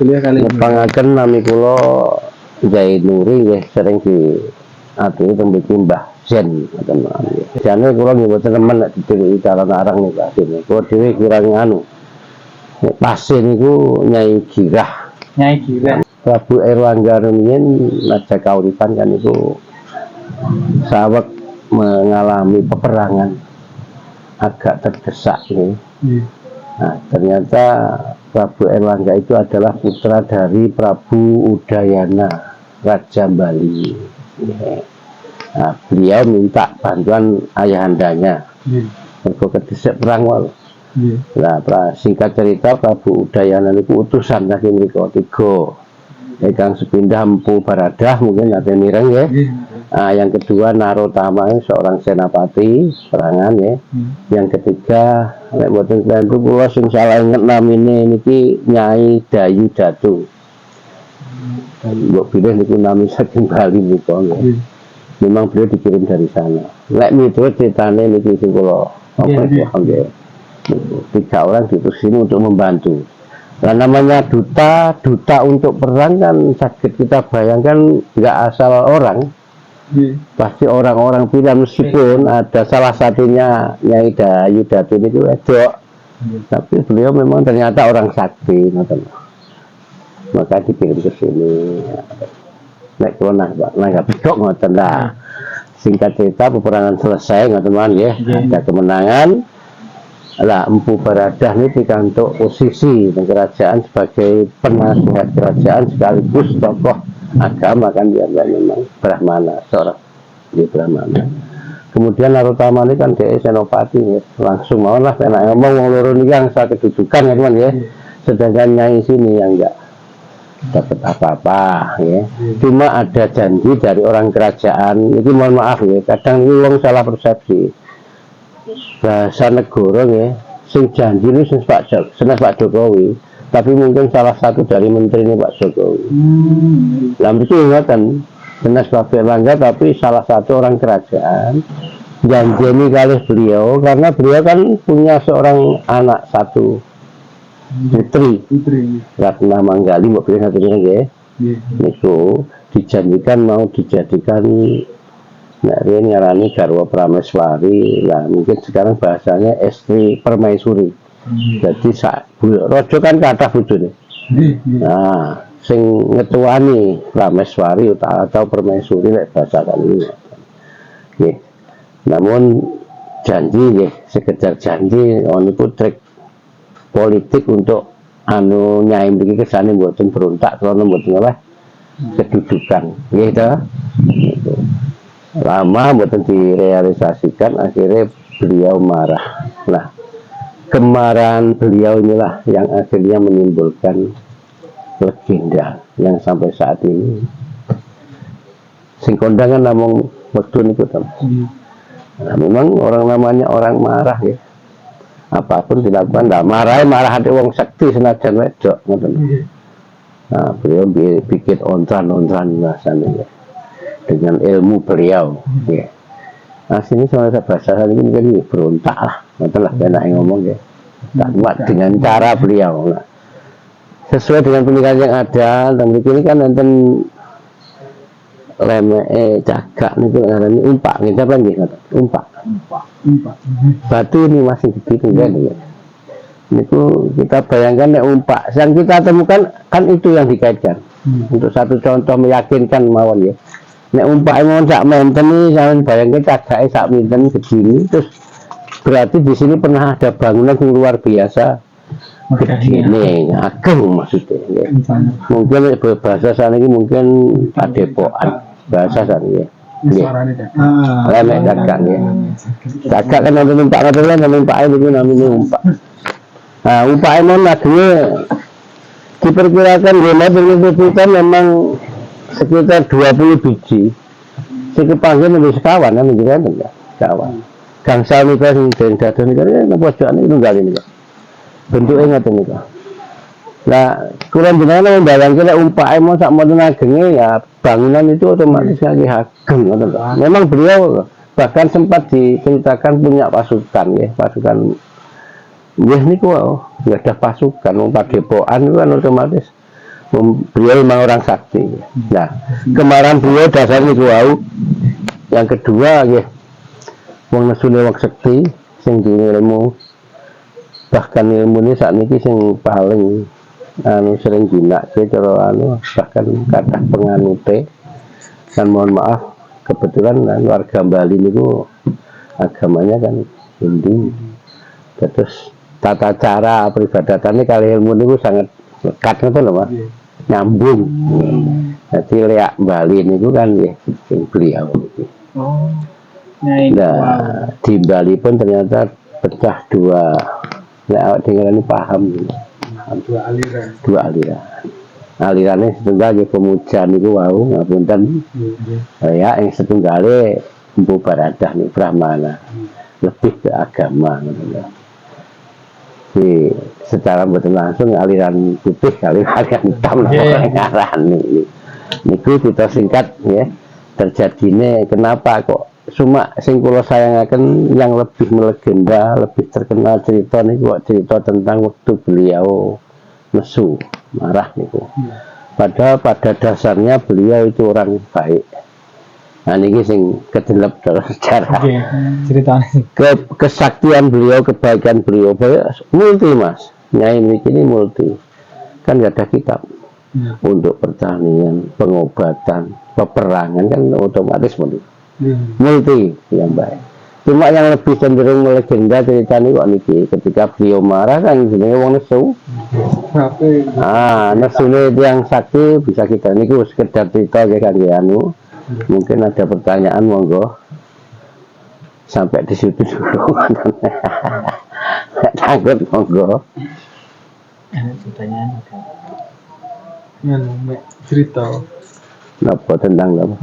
beliau kali ini. Ngepangaken nami kula Zaid Nuri nggih sering di atine tembe Mbah Zen ngoten mawon. Jane kula nggih mboten nemen nek ditiruki calon arang niku asine. Kula dhewe kurang anu. Nek pasien niku Nyai Girah. Nyai Girah. Prabu Erlangga rumiyin najak kauripan kan niku saweg mengalami peperangan agak terdesak nih. Nah, ternyata Prabu Erlangga itu adalah putra dari Prabu Udayana, Raja Bali. Nah, beliau minta bantuan ayahandanya. Mergo kedhisik perang wae. Nah, singkat cerita Prabu Udayana itu utusan saking mriku 3. Ingkang sepindah Empu Baradah mungkin ada mireng ya. Nah, yang kedua Narotama seorang senapati perangan ya. Yang ketiga nek mboten kula kula sing salah inget namine niki Nyai Dayu Datu. Mbok pilih niku nami saking Bali niku ya. Memang beliau dikirim dari sana. Nek miturut ceritane niki sing kula nggih. 3 orang diutus sini untuk membantu. Nah, namanya duta untuk perang kan sakit kita bayangkan nggak asal orang. Pasti orang-orang pilihan meskipun ada salah satunya Nyai Dayu Datu itu wedok. Tapi beliau memang ternyata orang sakti, maka dikirim ke sini. Nek kula nggak bedok ngoten lah. Singkat cerita peperangan selesai ngoten ya. Ada kemenangan. Lah Empu Baradah ini dikantuk posisi di kerajaan sebagai penasihat kerajaan sekaligus tokoh agama kan dia memang Brahmana, seorang dia Brahmana. Kemudian Narotama ini kan dia senopati ya. Langsung mau lah enak ngomong wong loro niki yang saya kedudukan ya teman ya. Sedangkan Nyai sini yang enggak dapat apa-apa ya. Cuma ada janji dari orang kerajaan. Ini mohon maaf ya, kadang ini wong salah persepsi. Bahasa negara ya, sing janji ini seneng Pak Jokowi, tapi mungkin salah satu dari menteri ini Pak Jokowi. Lalu itu ingatan, seneng Prabu Erlangga tapi salah satu orang kerajaan janji ini kali beliau, karena beliau kan punya seorang anak satu putri Ratna Manggali, mbok pilih satu ya. Niku dijanjikan mau dijadikan ini nyarani garwa Prameswari lah, mungkin sekarang bahasanya istri permaisuri. Jadi rojo kan kata bojone. Nah, sing ngetuani Prameswari atau permaisuri lek bahasa kali ini. Namun janji ya, sekedar janji niku trik politik untuk anu Nyai mriki kesane mboten berontak karena mboten apa kedudukan. Nggih to. Lama betul direalisasikan, akhirnya beliau marah. Nah, kemarahan beliau inilah yang akhirnya menimbulkan legenda yang sampai saat ini. Sing kondangan namung waktu niku to. Nah, memang orang namanya orang marah ya. Apapun dilakukan, nah, marah hati wong sakti senajan wedok ngoten. Nah, beliau bikin ontran-ontran bahasanya ya. Dengan ilmu beliau ya. Nah, sini sama bahasa ini mungkin berontak lah, betul lah enak ngomong ya. Tak dengan cara beliau nah, sesuai dengan pernikahan yang ada. Dan ini kan nanti cagak nih ini umpak kita kan gitu, umpak batu ini masih gede kan ya. Niku kita bayangkan nek umpak yang kita temukan kan itu yang dikaitkan untuk satu contoh meyakinkan mawon ya. Nek umpake mon sak menten iki sampeyan bayangke cagake sak menten begini, terus berarti di sini pernah ada bangunan yang luar biasa. Begini, ageng maksudnya. Ya. Mungkin bahasa sana ini mungkin padepokan bahasa sana ya. Lemek cagak ya. Cagak kan nanti numpak itu namanya umpak. Nah, umpake mon lagene diperkirakan dia memang sekitar 20 biji. Sekepanggil menjadi sekawan kan menjadi sekawan. Gangsal nika sing den dados nika nang pojokan niku tunggal niku. Bentuke ngoten niku. Lah, kula jenengan mbayangke nek umpake mon sak monten agenge ya bangunan itu otomatis lagi ageng ngoten. Memang beliau bahkan sempat diceritakan punya pasukan ya, pasukan. Nggih niku nggak ada pasukan, wong padepokan itu kan otomatis Beliau memang orang sakti. Nah, kemarahan beliau dasarnya niku. Yang kedua ya, wong nesune wong sekti sing duwe ilmu. Bahkan ilmu ini saat ini sing paling sering ginake cara bahkan kathah penganute. Dan mohon maaf, kebetulan warga Bali niku agamanya kan Hindu. Terus tata cara peribadatannya kali ilmu niku sangat lekat ngoten lho, Mas. Nyambung. Jadi liak Bali niku kan ya beliau iki. Nah, di Bali pun ternyata pecah dua. Nah, awak dengeran ini paham. Dua aliran. Alirannya setunggal ya pemuja niku wau ngapunten. Ya yang setunggale Empu Baradah nih Brahmana. Lebih ke agama gitu. Di secara betul langsung aliran putih aliran hitam ngaran nih. Niku kita singkat ya. Terjadinya kenapa kok cuma sing kula sayangaken yang lebih melegenda, lebih terkenal cerita niku cerita tentang waktu beliau nesu marah niku. Padahal pada dasarnya beliau itu orang baik. Nah niki sing kedelep dalam sejarah. Ceritanya. Kesaktian beliau, kebaikan beliau, multi Mas. Nyai ini multi. Kan gak ada kitab. Untuk pertanian, pengobatan, peperangan kan otomatis multi yang baik. Cuma yang lebih cenderung melegenda ceritanya kok niki ketika beliau marah kan jenenge wong nesu. Nesu itu yang sakti bisa kita niku sekedar cerita kan ya anu. Mungkin ada pertanyaan monggo. Sampai di situ dulu. Takut monggo. Pertanyaan cerita. Napa tentang apa?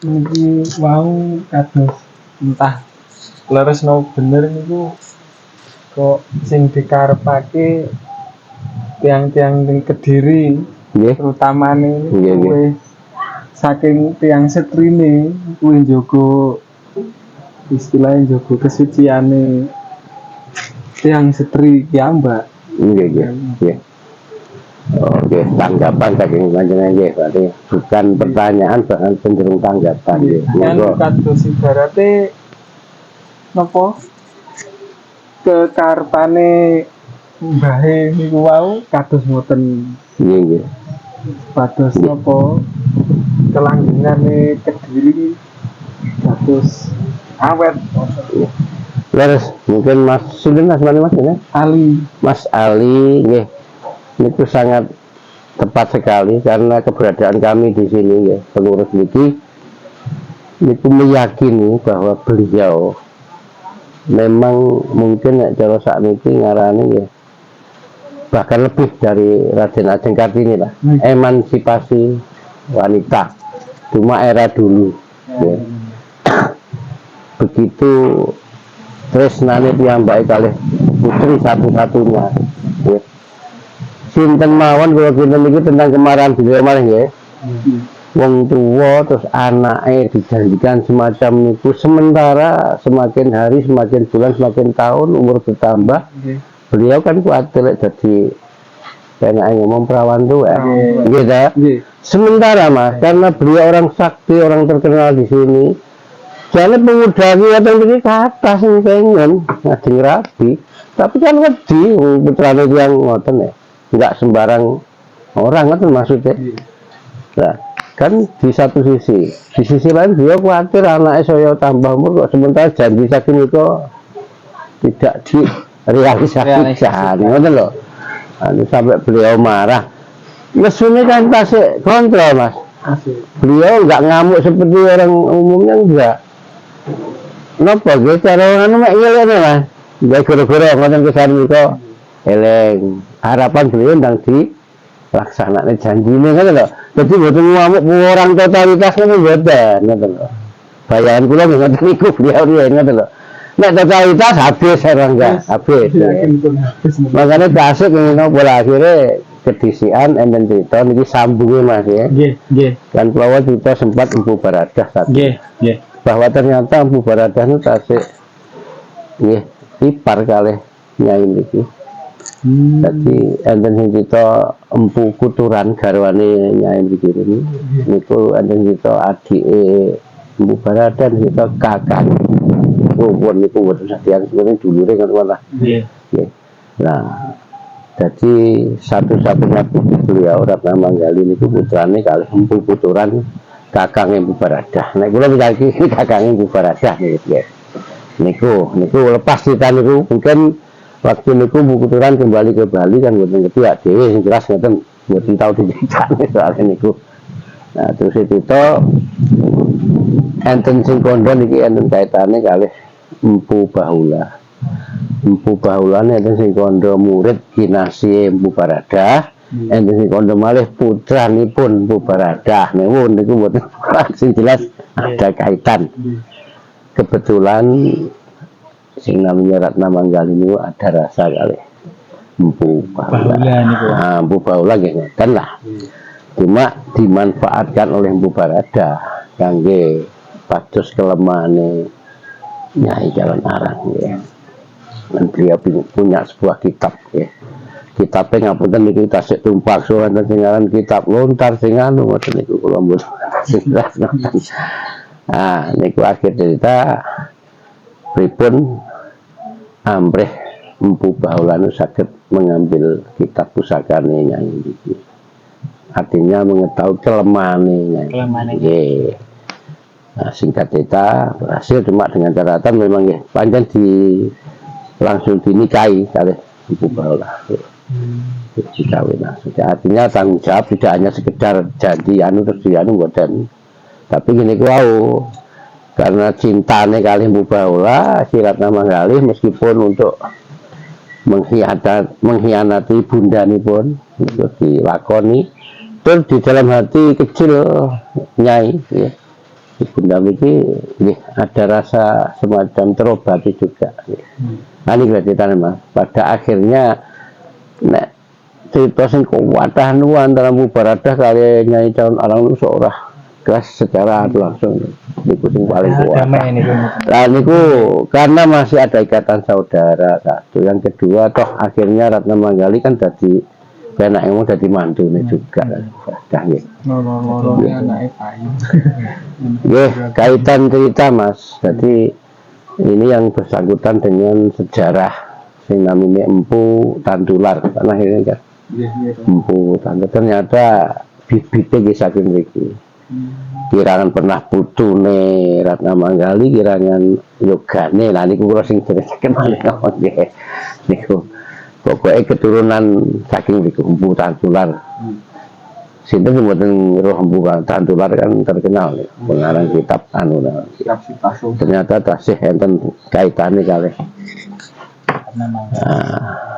Ini wow kados entah leres no bener niku kok sing dikarepake tiang-tiang ning Kediri terutamane kuwi saking tiang setrine kuwi njogo istilahnya njogo kesuciane tiang setri ya Mbak. Nggih. Oke, tanggapan saking panjenengan nggih berarti bukan pertanyaan bahkan cenderung tanggapan nggih. Monggo kados ibarate napa kekarepane mbahe niku wau kados ngoten. Nggih. Pados napa kelanggengane Kediri kados awet. Leres, mungkin Mas Sinten asmane Mas ya? Ali. Mas Ali nggih. Itu sangat tepat sekali karena keberadaan kami di sini ya, pengurus niki itu meyakini bahwa beliau memang mungkin cara saat ini ngarani ya bahkan lebih dari Raden Ajeng Kartini lah, emansipasi wanita cuma era dulu ya. Begitu tresnane piyambake kalih putri satu-satunya ya. Sinten mawon kalau kita mikir tentang kemarahan beliau malah ya. Wong tua terus anaknya dijanjikan semacam itu, sementara semakin hari, semakin bulan, semakin tahun umur bertambah. Beliau kan khawatir jadi pengen ngomong perawan tua, gitu. Sementara Mas, karena beliau orang sakti, orang terkenal di sini. Jadi pemuda kita ini kata sing pengen ngajeng rabi, tapi kan wedi putrane yang ngoten ya. Enggak sembarang orang kan maksudnya. Nah, kan di satu sisi lain beliau khawatir anaknya saya tambah umur kok sementara janji saking itu tidak direalisasikan, ngoten loh. Sampai beliau marah. Mesunya kan tasik kontrol Mas. Beliau enggak ngamuk seperti orang umumnya enggak. Napa ge cara anu mek ngene Mas. Enggak goro-goro ngoten kesan niku. Eleng harapan beliau ndang dilaksanakan janjine kan lho. Jadi mboten ngamuk orang totalitas kan mboten ngoten lho. Bayangan kula ngoten niku beliau riyen ngoten lho. Nek totalitas habis orang enggak habis. Makanya tasik ngene bola akhirnya kedisian enten cerita niki sambunge Mas ya. Nggih. Dan kula cerita sempat Empu Baradah tadi. Nggih. Bahwa ternyata Empu Baradah itu tasik nggih ipar kalih Nyai niki. Jadi enten sing cerita Empu Kuturan garwane Nyai Mriki niku enten cerita adike Empu Baradan cerita kakak. Pun niku mboten sadian sebenarnya dulure kan malah. Nggih. Nah, jadi satu-satunya putri beliau Ratna Manggali niku putrane kalih Empu Kuturan kakang Empu Baradah. Nek kula mikir iki kakang Empu Baradah niku lepas cerita niku mungkin waktu niku Empu Kuturan kembali ke Bali kan mboten ngerti ya dhewe sing jelas ngoten mboten tau diceritani soal niku. Nah, terus itu enten sing kandha niki enten kaitane kalih Empu Bahula. Empu Bahulane enten sing kandha murid kinasih Empu Baradah, enten sing kandha malih putranipun Empu Baradah. Niku mboten sing jelas ada kaitan. Kebetulan sing namanya Ratna Manggali niku ada rasa kalih Empu Bahula. Nah, Empu Bahula nggih ngoten lah. Cuma dimanfaatkan oleh Empu Baradah kangge pados kelemahane Nyai Calon Arang ya. Dan beliau punya sebuah kitab ya. Kitabnya ngapunten niku tasik tumpak so wonten sing aran kitab lontar sing anu ngoten niku kula mboten sing jelas ngoten. Nah, niku akhir cerita pripun ambrih Empu Bahula saged mengambil kitab pusakane Nyai iki. Artinya mengetahui kelemahannya Nyai. Nah, singkat cerita berhasil cuma dengan catatan memang ya panjang langsung dinikahi kali Empu Bahula. Dikawin langsung. Artinya tanggung jawab tidak hanya sekedar janji anu terus dianu mboten. Tapi gini wau karena cintane kali Empu Bahula si Ratna Manggali meskipun untuk mengkhianati bundanipun itu dilakoni. Terus di dalam hati kecil Nyai ya. Bunda Miki ada rasa semacam terobati juga. Nah, ini cerita Mas. Pada akhirnya nek cerita sing kuwatah nu antara Empu Baradah kali Nyai Calon Arang itu seorang gas secara langsung niku sing paling kuat. Nah, niku karena masih ada ikatan saudara satu. Yang kedua toh akhirnya Ratna Manggali kan jadi anak yang mau jadi mantu nih juga dah ya. Kaitan cerita Mas. Jadi ini yang bersangkutan dengan sejarah sing namanya Empu Tantular karena ini kan Empu Tantular ternyata bibitnya saking mriki. Kirangan pernah putune Ratna Manggali kirangan yogane lah niku kula sing ceritaken malih nggih. Niku pokoknya keturunan saking Empu Tantular. Sinten mboten roh Empu Tantular kan terkenal pengarang kitab anu. Ternyata tasih enten kaitane kalih. Nah,